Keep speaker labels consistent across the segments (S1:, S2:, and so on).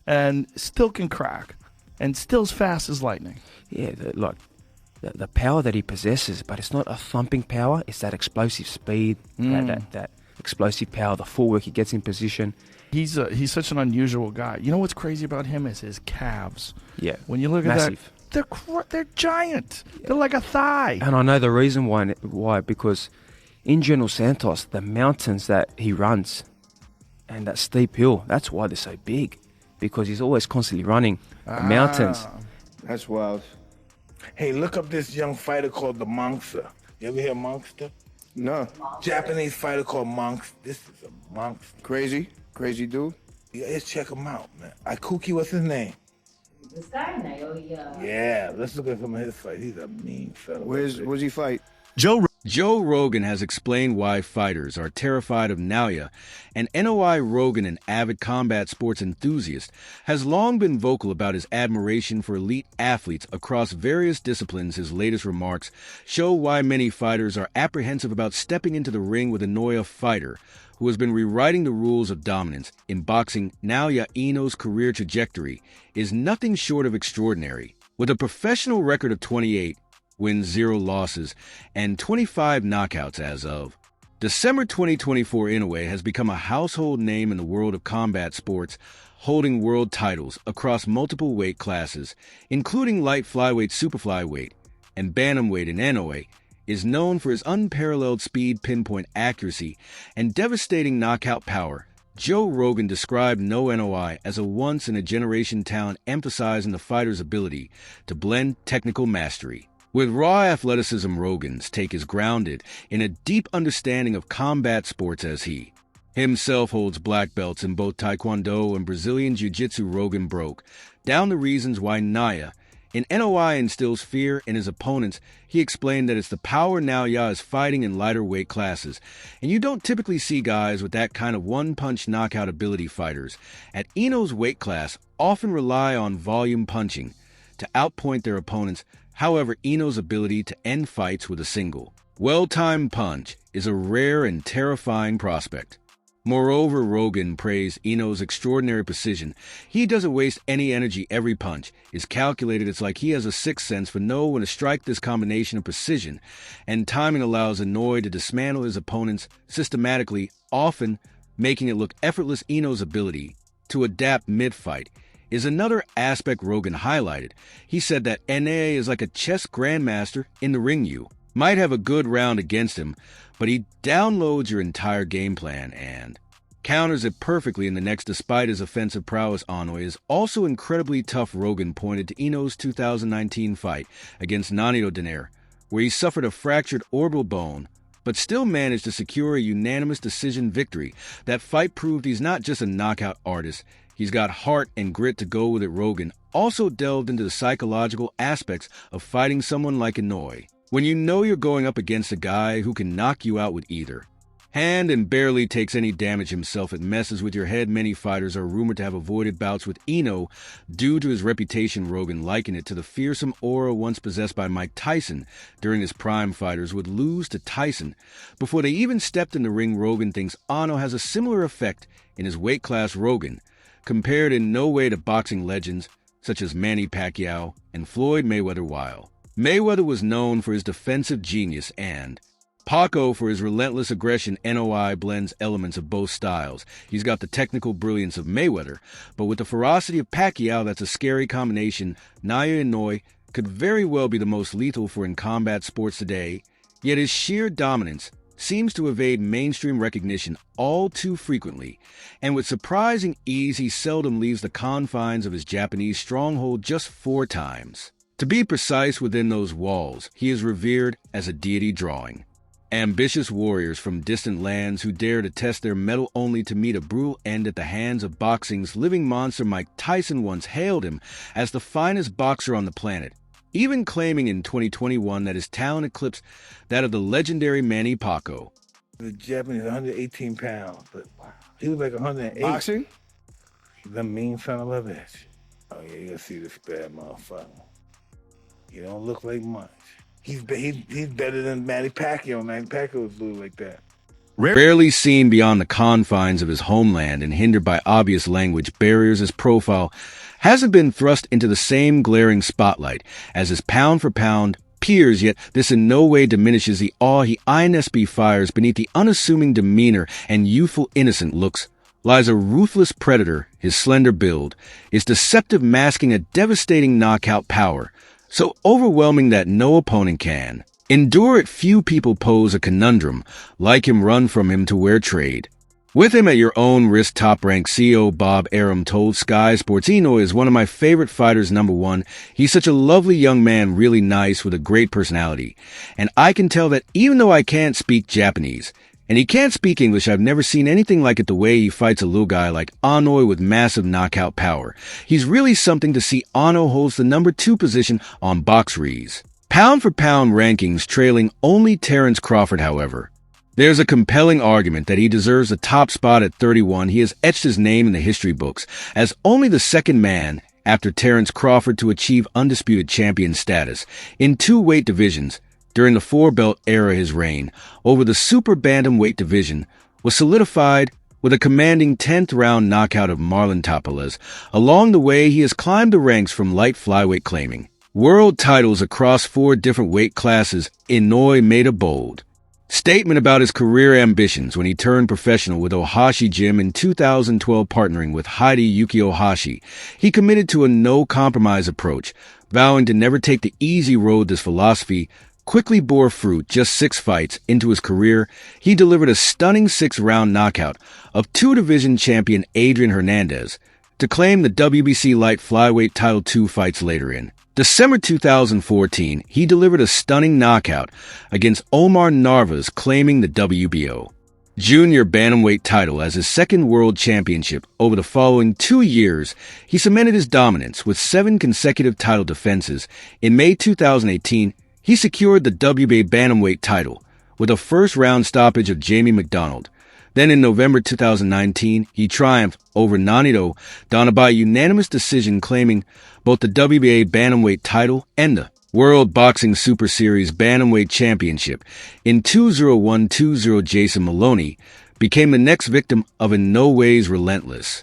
S1: and still can crack, and still as fast as lightning.
S2: Yeah, the power that he possesses, but it's not a thumping power. It's that explosive speed, that explosive power, the footwork he gets in position.
S1: He's such an unusual guy. You know what's crazy about him is his calves.
S2: Yeah,
S1: When you look
S2: massive.
S1: at that, they're giant. They're like a thigh.
S2: And I know the reason why, because in General Santos, the mountains that he runs and that steep hill, that's why they're so big, because he's always constantly running the mountains.
S3: That's wild.
S4: Hey, look up this young fighter called the Monster. You ever hear Monster?
S3: No.
S4: Japanese fighter called Monster. This is a monster.
S3: Crazy dude.
S4: Yeah, let's check him out, man. Ikuki, what's his name?
S5: This guy, Naoya.
S4: Yeah, let's look at some of his fights. He's a mean fella.
S3: Where's he fight?
S6: Joe Rogan has explained why fighters are terrified of Naoya, and Inoue Rogan, an avid combat sports enthusiast, has long been vocal about his admiration for elite athletes across various disciplines. His latest remarks show why many fighters are apprehensive about stepping into the ring with a Naoya fighter who has been rewriting the rules of dominance. In boxing, Naoya Inoue's career trajectory is nothing short of extraordinary. With a professional record of 28 wins, 0 losses, and 25 knockouts as of December 2024, Inoue has become a household name in the world of combat sports, holding world titles across multiple weight classes, including light flyweight, super flyweight, and bantamweight. And Inoue is known for his unparalleled speed, pinpoint accuracy, and devastating knockout power. Joe Rogan described Naoya Inoue as a once-in-a-generation talent, emphasizing the fighter's ability to blend technical mastery with raw athleticism. Rogan's take is grounded in a deep understanding of combat sports, as he himself holds black belts in both Taekwondo and Brazilian Jiu-Jitsu. Rogan broke down the reasons why Naoya Inoue instills fear in his opponents. He explained that it's the power Naoya is fighting in lighter weight classes, and you don't typically see guys with that kind of one-punch knockout ability. Fighters at Inoue's weight class often rely on volume punching to outpoint their opponents. However, Inoue's ability to end fights with a single, well-timed punch is a rare and terrifying prospect. Moreover, Rogan praised Inoue's extraordinary precision. He doesn't waste any energy. Every punch is calculated. It's like he has a sixth sense for know when to strike. This combination of precision and timing allows Inoue to dismantle his opponents systematically, often making it look effortless. Inoue's ability to adapt mid-fight is another aspect Rogan highlighted. He said that Inoue is like a chess grandmaster in the ring. You might have a good round against him, but he downloads your entire game plan and counters it perfectly in the next. Despite his offensive prowess, Inoue is also incredibly tough. Rogan pointed to Inoue's 2019 fight against Nonito Donaire, where he suffered a fractured orbital bone, but still managed to secure a unanimous decision victory. That fight proved he's not just a knockout artist, he's got heart and grit to go with it. Rogan also delved into the psychological aspects of fighting someone like Inoue, when you know you're going up against a guy who can knock you out with either hand and barely takes any damage himself. It messes with your head. Many fighters are rumored to have avoided bouts with Inoue due to his reputation. Rogan likened it to the fearsome aura once possessed by Mike Tyson during his prime. Fighters would lose to Tyson before they even stepped in the ring. Rogan thinks Inoue has a similar effect in his weight class. Rogan compared in no way to boxing legends such as Manny Pacquiao and Floyd Mayweather. While Mayweather was known for his defensive genius and Paco for his relentless aggression, Inoue blends elements of both styles. He's got the technical brilliance of Mayweather, but with the ferocity of Pacquiao. That's a scary combination. Naoya Inoue could very well be the most lethal for in combat sports today, yet his sheer dominance seems to evade mainstream recognition all too frequently, and with surprising ease he seldom leaves the confines of his Japanese stronghold. Just 4 times to be precise within those walls, he is revered as a deity, drawing ambitious warriors from distant lands who dare to test their mettle only to meet a brutal end at the hands of boxing's living monster. Mike Tyson once hailed him as the finest boxer on the planet, even claiming in 2021 that his talent eclipsed that of the legendary Manny Pacquiao.
S4: The Japanese, 118 pounds, but wow, he was like 108.
S3: Boxing?
S4: The mean son of a bitch. Oh yeah, you gotta see this bad motherfucker. He don't look like much. He's better than Manny Pacquiao. Manny Pacquiao was little like that.
S6: Rarely seen beyond the confines of his homeland and hindered by obvious language barriers, his profile hasn't been thrust into the same glaring spotlight as his pound-for-pound peers, yet this in no way diminishes the awe he INSB fires beneath the unassuming demeanor and youthful innocent looks. Lies a ruthless predator, his slender build, his deceptive masking a devastating knockout power, so overwhelming that no opponent can endure it. Few people pose a conundrum like him, run from him to wear trade. With him at your own risk, top-ranked CEO Bob Arum told Sky Sports, Inoue is one of my favorite fighters, number one. He's such a lovely young man, really nice, with a great personality. And I can tell that even though I can't speak Japanese, and he can't speak English, I've never seen anything like it the way he fights a little guy like Inoue with massive knockout power. He's really something to see. Inoue holds the number 2 position on BoxRec pound-for-pound rankings, trailing only Terence Crawford, however. There's a compelling argument that he deserves a top spot at 31. He has etched his name in the history books as only the second man after Terence Crawford to achieve undisputed champion status in 2 weight divisions during the 4-belt era. His reign over the super bantamweight division was solidified with a commanding 10th round knockout of Marlon Tapales. Along the way, he has climbed the ranks from light flyweight, claiming world titles across 4 different weight classes. Inoue made a bold statement about his career ambitions when he turned professional with Ohashi Gym in 2012, partnering with Heidi Yuki Ohashi. He committed to a no-compromise approach, vowing to never take the easy road. This philosophy quickly bore fruit. Just 6 fights into his career, he delivered a stunning 6-round knockout of 2-division champion Adrian Hernandez to claim the WBC light flyweight title 2 fights later. In December 2014, he delivered a stunning knockout against Omar Narvaez, claiming the WBO junior bantamweight title as his second world championship. Over the following 2 years, he cemented his dominance with 7 consecutive title defenses. In May 2018, he secured the WBA bantamweight title with a first-round stoppage of Jamie McDonald. Then in November 2019, he triumphed over Naoya Inoue by unanimous decision, claiming both the WBA bantamweight title and the World Boxing Super Series bantamweight championship. In 2021-20, Jason Maloney became the next victim of Inoue's relentless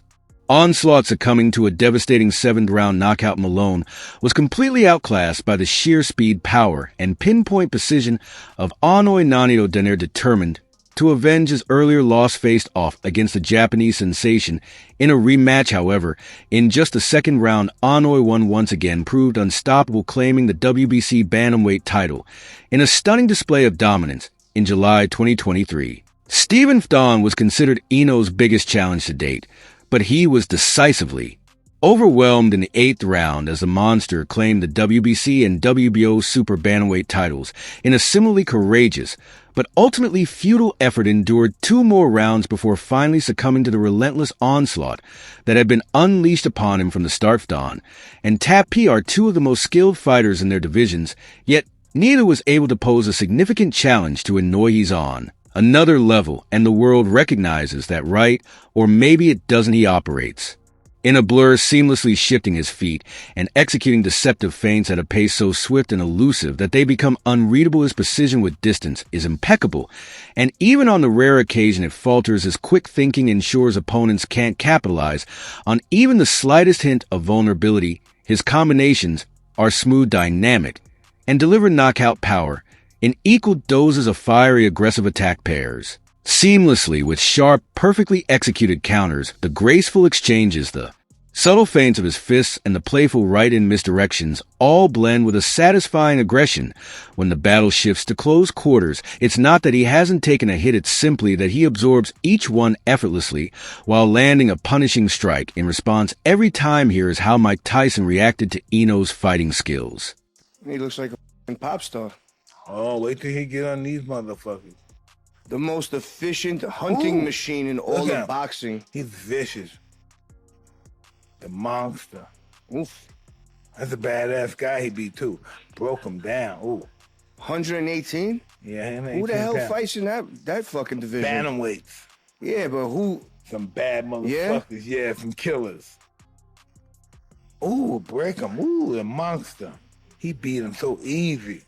S6: onslaught, succumbing to a devastating 7th-round knockout. Malone was completely outclassed by the sheer speed, power, and pinpoint precision of Inoue. Naoya Inoue, determined to avenge his earlier loss, faced off against the Japanese sensation in a rematch. However, in just the 2nd round, Inoue won once again, proved unstoppable, claiming the WBC bantamweight title in a stunning display of dominance. In July 2023, Stephen Fdon was considered Inoue's biggest challenge to date, but he was decisively overwhelmed in the 8th round as the monster claimed the WBC and WBO super bantamweight titles in a similarly courageous but ultimately futile effort. Endured 2 more rounds before finally succumbing to the relentless onslaught that had been unleashed upon him from the start. Fdon and Tap P are 2 of the most skilled fighters in their divisions, yet neither was able to pose a significant challenge to Inoue. He's on another level, and the world recognizes that, right? Or maybe it doesn't. He operates in a blur, seamlessly shifting his feet and executing deceptive feints at a pace so swift and elusive that they become unreadable. His precision with distance is impeccable, and even on the rare occasion it falters, his quick thinking ensures opponents can't capitalize on even the slightest hint of vulnerability. His combinations are smooth, dynamic, and deliver knockout power in equal doses of fiery, aggressive attack pairs seamlessly with sharp, perfectly executed counters, the graceful exchanges, the subtle feints of his fists, and the playful right-in misdirections all blend with a satisfying aggression. When the battle shifts to close quarters, it's not that he hasn't taken a hit, it's simply that he absorbs each one effortlessly while landing a punishing strike in response every time. Here is how Mike Tyson reacted to Inoue's fighting skills.
S3: He looks like a f***ing pop star.
S4: Oh, wait till he get on these motherfuckers.
S3: The most efficient hunting machine in all
S4: Look at
S3: of
S4: him.
S3: boxing.
S4: He's vicious. The monster.
S3: Oof.
S4: That's a badass guy he beat too. Broke him down. Ooh.
S3: 118?
S4: Yeah, him.
S3: Who the hell fights in that fucking division?
S4: Bantamweights.
S3: Yeah, but who?
S4: Some bad motherfuckers. Yeah, some killers. Ooh, break him. Ooh, the monster. He beat him so easy.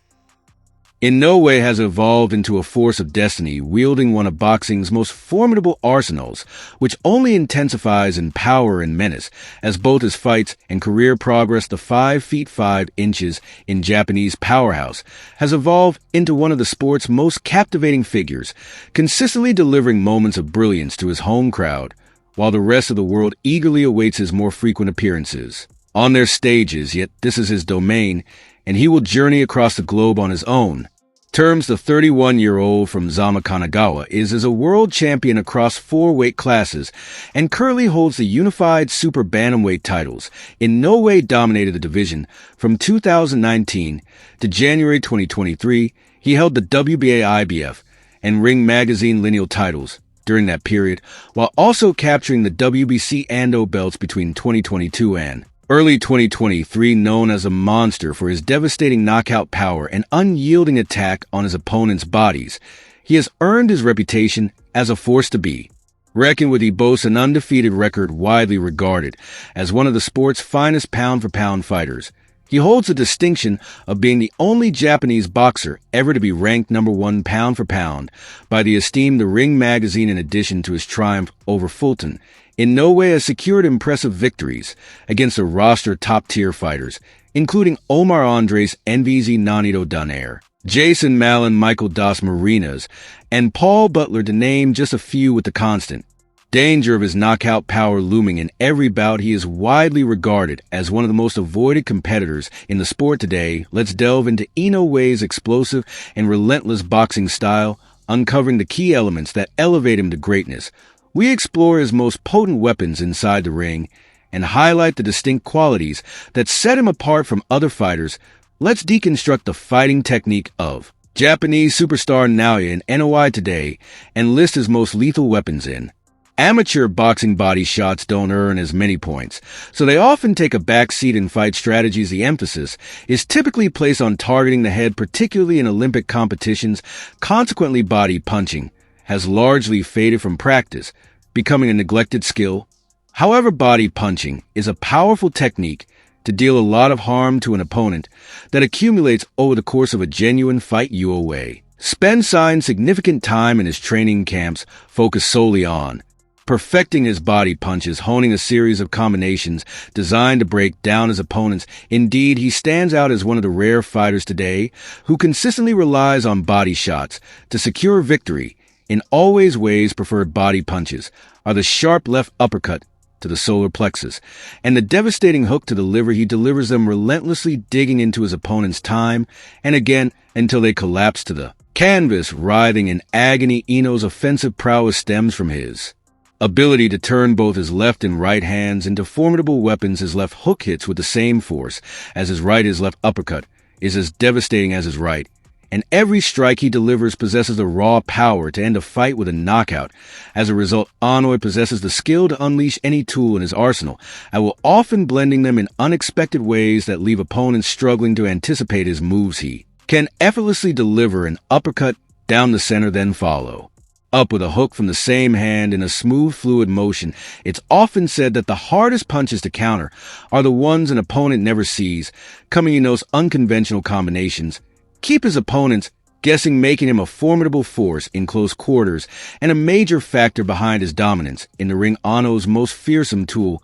S6: Inoue has evolved into a force of destiny, wielding one of boxing's most formidable arsenals, which only intensifies in power and menace, as both his fights and career progress. The 5 feet 5 inches in Japanese powerhouse has evolved into one of the sport's most captivating figures, consistently delivering moments of brilliance to his home crowd, while the rest of the world eagerly awaits his more frequent appearances on their stages. Yet this is his domain, and he will journey across the globe on his own terms. The 31-year-old from Zama Kanagawa is a world champion across 4 weight classes and currently holds the unified super bantamweight titles. Inoue dominated the division from 2019 to January 2023. He held the WBA IBF and Ring Magazine lineal titles during that period, while also capturing the WBC Ando belts between 2022 and early 2023. Known as a monster for his devastating knockout power and unyielding attack on his opponents' bodies, he has earned his reputation as a force to be reckoned with. He boasts an undefeated record, widely regarded as one of the sport's finest pound-for-pound fighters. He holds the distinction of being the only Japanese boxer ever to be ranked number 1 pound-for-pound by the esteemed The Ring Magazine. In addition to his triumph over Fulton, Inoue has secured impressive victories against a roster of top-tier fighters, including Omar Andres, NVZ Nonito Donaire, Jason Mallon, Michael Das Marinas, and Paul Butler, to name just a few, with the constant danger of his knockout power looming in every bout. He is widely regarded as one of the most avoided competitors in the sport today. Let's delve into Inoue's explosive and relentless boxing style, uncovering the key elements that elevate him to greatness. We explore his most potent weapons inside the ring and highlight the distinct qualities that set him apart from other fighters. Let's deconstruct the fighting technique of Japanese superstar Naoya Inoue today and list his most lethal weapons in. Amateur boxing body shots don't earn as many points, so they often take a backseat in fight strategies. The emphasis is typically placed on targeting the head, particularly in Olympic competitions. Consequently, body punching has largely faded from practice, becoming a neglected skill. However, body punching is a powerful technique to deal a lot of harm to an opponent that accumulates over the course of a genuine fight. Inoue spends significant time in his training camps focused solely on perfecting his body punches, honing a series of combinations designed to break down his opponents. Indeed, he stands out as one of the rare fighters today who consistently relies on body shots to secure victory. In always ways, preferred body punches are the sharp left uppercut to the solar plexus and the devastating hook to the liver. He delivers them relentlessly, digging into his opponent's time and again until they collapse to the canvas, writhing in agony. Inoue's offensive prowess stems from his ability to turn both his left and right hands into formidable weapons. His left hook hits with the same force as his right. His left uppercut is as devastating as his right, and every strike he delivers possesses the raw power to end a fight with a knockout. As a result, Inoue possesses the skill to unleash any tool in his arsenal, and will often blending them in unexpected ways that leave opponents struggling to anticipate his moves. He can effortlessly deliver an uppercut down the center, then follow up with a hook from the same hand in a smooth, fluid motion. It's often said that the hardest punches to counter are the ones an opponent never sees, coming in those unconventional combinations keep his opponents guessing, making him a formidable force in close quarters and a major factor behind his dominance in the ring. Inoue's most fearsome tool,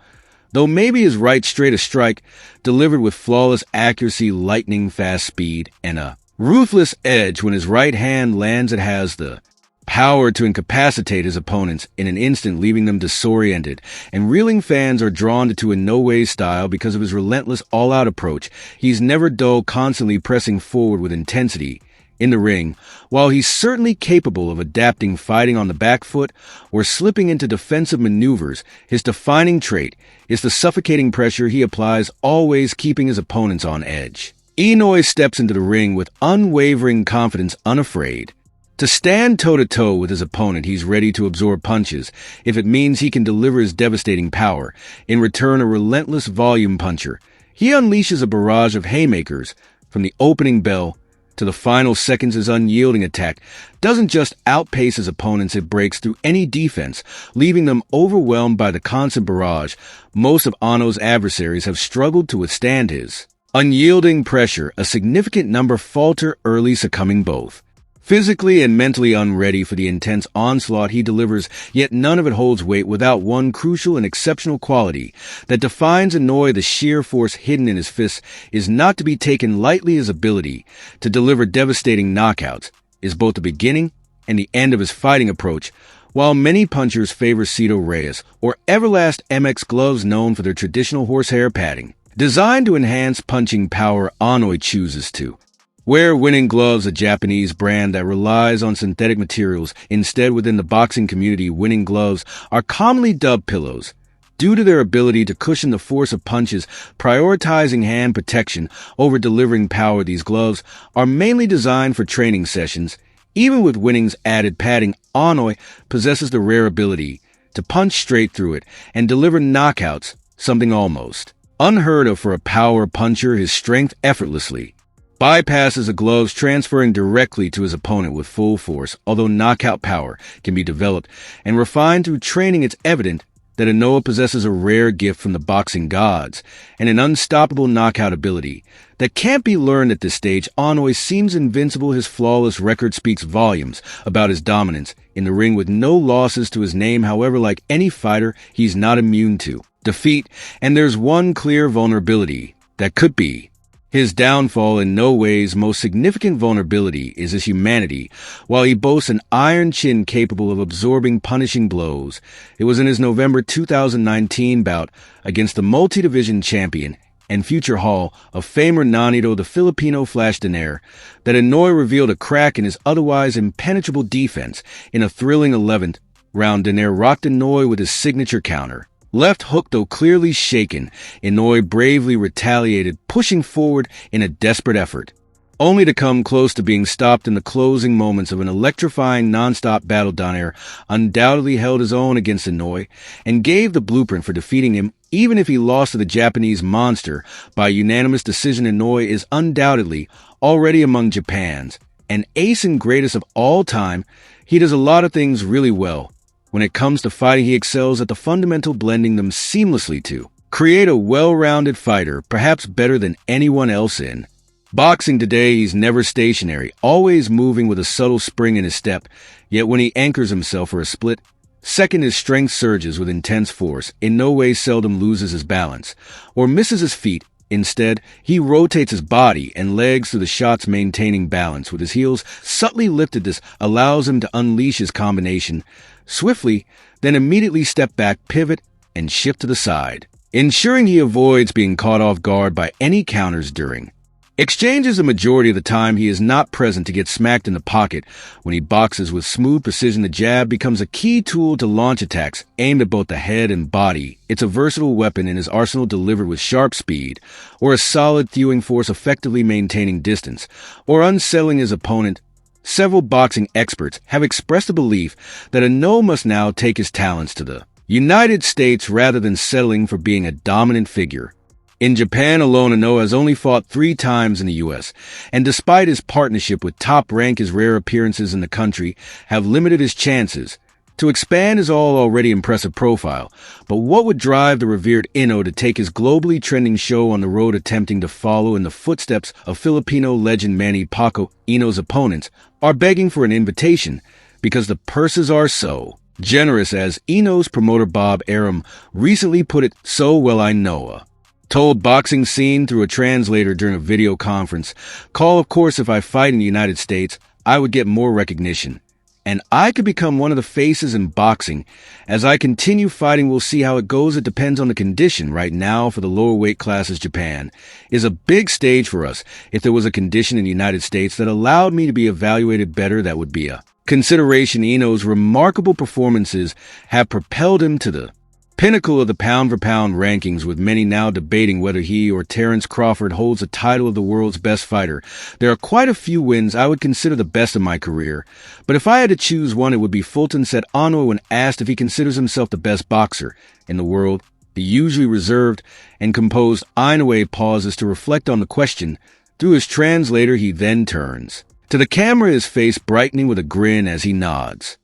S6: though, maybe his right straight, a strike delivered with flawless accuracy, lightning fast speed, and a ruthless edge. When his right hand lands, it has the power to incapacitate his opponents in an instant, leaving them disoriented, and reeling. Fans are drawn to Inoue's style because of his relentless all-out approach. He's never dull, constantly pressing forward with intensity in the ring. While he's certainly capable of adapting, fighting on the back foot, or slipping into defensive maneuvers, his defining trait is the suffocating pressure he applies, always keeping his opponents on edge. Inoue steps into the ring with unwavering confidence, unafraid to stand toe-to-toe with his opponent. He's ready to absorb punches if it means he can deliver his devastating power. In return, a relentless volume puncher, he unleashes a barrage of haymakers from the opening bell to the final seconds. His unyielding attack doesn't just outpace his opponents, it breaks through any defense, leaving them overwhelmed by the constant barrage. Most of Inoue's adversaries have struggled to withstand his Unyielding pressure, a significant number falter early, succumbing both. Physically and mentally unready for the intense onslaught he delivers, yet none of it holds weight without one crucial and exceptional quality that defines Inoue. The sheer force hidden in his fists is not to be taken lightly. His ability to deliver devastating knockouts is both the beginning and the end of his fighting approach. While many punchers favor Cito Reyes or Everlast MX gloves known for their traditional horsehair padding, designed to enhance punching power, Inoue chooses to wear winning gloves, a Japanese brand that relies on synthetic materials. Instead, within the boxing community, winning gloves are commonly dubbed pillows due to their ability to cushion the force of punches, prioritizing hand protection over delivering power. These gloves are mainly designed for training sessions. Even with winning's added padding, Inoue possesses the rare ability to punch straight through it and deliver knockouts, something almost unheard of for a power puncher. His strength effortlessly bypasses the gloves, transferring directly to his opponent with full force. Although knockout power can be developed and refined through training, it's evident that Inoue possesses a rare gift from the boxing gods and an unstoppable knockout ability that can't be learned at this stage. Inoue seems invincible. His flawless record speaks volumes about his dominance in the ring with no losses to his name. However, like any fighter, he's not immune to defeat, and there's one clear vulnerability that could be his downfall. In Inoue's most significant vulnerability is his humanity. While he boasts an iron chin capable of absorbing punishing blows, it was in his November 2019 bout against the multi-division champion and future Hall of Famer Nonito, the Filipino Flash Daener, that Inoue revealed a crack in his otherwise impenetrable defense. In a thrilling 11th round, Daener rocked Inoue with his signature counter left hook. Though clearly shaken, Inoue bravely retaliated, pushing forward in a desperate effort, only to come close to being stopped in the closing moments of an electrifying non-stop battle. Daener undoubtedly held his own against Inoue and gave the blueprint for defeating him. Even if he lost to the Japanese monster by unanimous decision, Inoue is undoubtedly already among Japan's an ace and greatest of all time. He does a lot of things really well. When it comes to fighting, he excels at the fundamental, blending them seamlessly to create a well-rounded fighter, perhaps better than anyone else in boxing today. He's never stationary, always moving with a subtle spring in his step, yet when he anchors himself for a split second, his strength surges with intense force. Inoue seldom loses his balance or misses his feet. Instead, he rotates his body and legs through the shots, maintaining balance with his heels subtly lifted. This allows him to unleash his combination swiftly, then immediately step back, pivot, and shift to the side, ensuring he avoids being caught off guard by any counters during exchanges. The majority of the time, he is not present to get smacked in the pocket. When he boxes with smooth precision, the jab becomes a key tool to launch attacks aimed at both the head and body. It's a versatile weapon in his arsenal, delivered with sharp speed or a solid thewing force, effectively maintaining distance or unsettling his opponent. Several boxing experts have expressed a belief that Inoue must now take his talents to the United States rather than settling for being a dominant figure. In Japan alone, Inoue has only fought 3 times in the U.S., and despite his partnership with Top Rank, his rare appearances in the country have limited his chances to expand his already impressive profile. But what would drive the revered Inoue to take his globally trending show on the road, attempting to follow in the footsteps of Filipino legend Manny Pacquiao? Inoue's opponents are begging for an invitation because the purses are so generous. As Inoue's promoter Bob Arum recently put it so well, Inoue told Boxing Scene through a translator during a video conference call, "Of course, if I fight in the United States, I would get more recognition, and I could become one of the faces in boxing. As I continue fighting, we'll see how it goes. It depends on the condition. Right now, for the lower weight classes, Japan is a big stage for us. If there was a condition in the United States that allowed me to be evaluated better, that would be a consideration." Inoue's remarkable performances have propelled him to the pinnacle of the pound-for-pound rankings, with many now debating whether he or Terence Crawford holds the title of the world's best fighter. There are quite a few wins I would consider the best of my career, but if I had to choose one, it would be Fulton, said Inoue when asked if he considers himself the best boxer in the world. The usually reserved and composed Inoue pauses to reflect on the question. Through his translator, he then turns to the camera, his face brightening with a grin as he nods.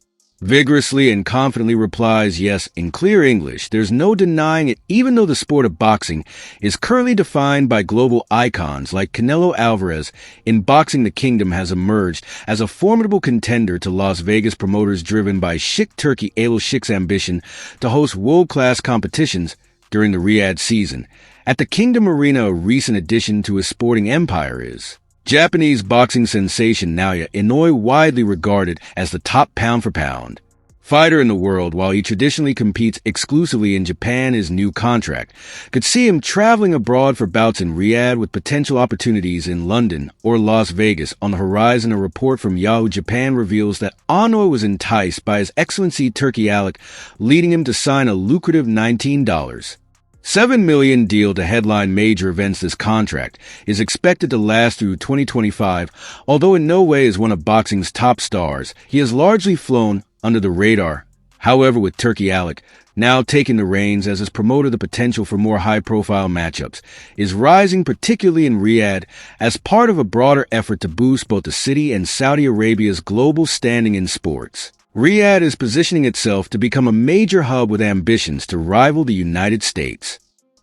S6: vigorously and confidently replies yes in clear English. There's no denying it, even though the sport of boxing is currently defined by global icons like Canelo Alvarez. In boxing, the kingdom has emerged as a formidable contender to Las Vegas promoters driven by Sheikh Turki Al Sheikh's ambition to host world-class competitions during the Riyadh season. At the Kingdom Arena, a recent addition to his sporting empire is Japanese boxing sensation Naoya Inoue, widely regarded as the top pound-for-pound fighter in the world. While he traditionally competes exclusively in Japan, his new contract could see him traveling abroad for bouts in Riyadh, with potential opportunities in London or Las Vegas on the horizon. A report from Yahoo Japan reveals that Inoue was enticed by His Excellency Turki Alek, leading him to sign a lucrative $19.7 million deal to headline major events. This contract is expected to last through 2025. Although in no way is one of boxing's top stars, he has largely flown under the radar. However, with Turki Alek now taking the reins as his promoter, the potential for more high-profile matchups is rising, particularly in Riyadh, as part of a broader effort to boost both the city and Saudi Arabia's global standing in sports. Riyadh is positioning itself to become a major hub with ambitions to rival the United States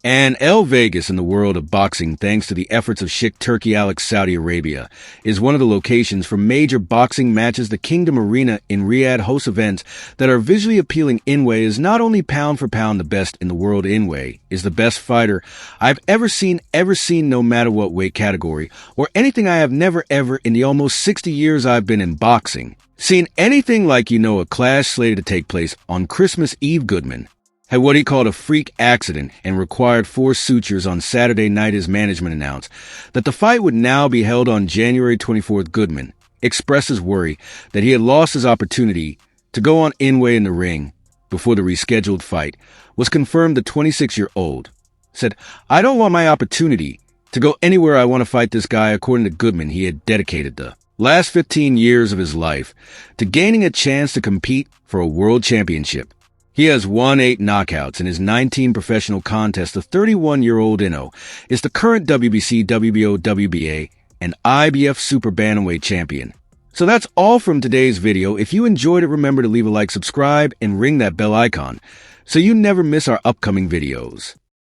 S6: and El Vegas in the world of boxing, thanks to the efforts of Sheikh Turki Al Saudi Arabia, is one of the locations for major boxing matches. The Kingdom Arena in Riyadh hosts events that are visually appealing. Inoue is not only pound for pound the best in the world. Inoue is the best fighter I've ever seen, no matter what weight category, or anything. I have never ever, in the almost 60 years I've been in boxing, seen anything like. A clash slated to take place on Christmas Eve. Goodman had what he called a freak accident and required 4 sutures on Saturday night. His management announced that the fight would now be held on January 24th. Goodman expresses worry that he had lost his opportunity to go on Inoue in the ring before the rescheduled fight was confirmed. The 26-year-old said, "I don't want my opportunity to go anywhere. I want to fight this guy." According to Goodman, he had dedicated the last 15 years of his life to gaining a chance to compete for a world championship. He has won 8 knockouts in his 19 professional contests. The 31-year-old Inoue is the current WBC, WBO, WBA, and IBF Super Bantamweight champion. So that's all from today's video. If you enjoyed it, remember to leave a like, subscribe, and ring that bell icon so you never miss our upcoming videos.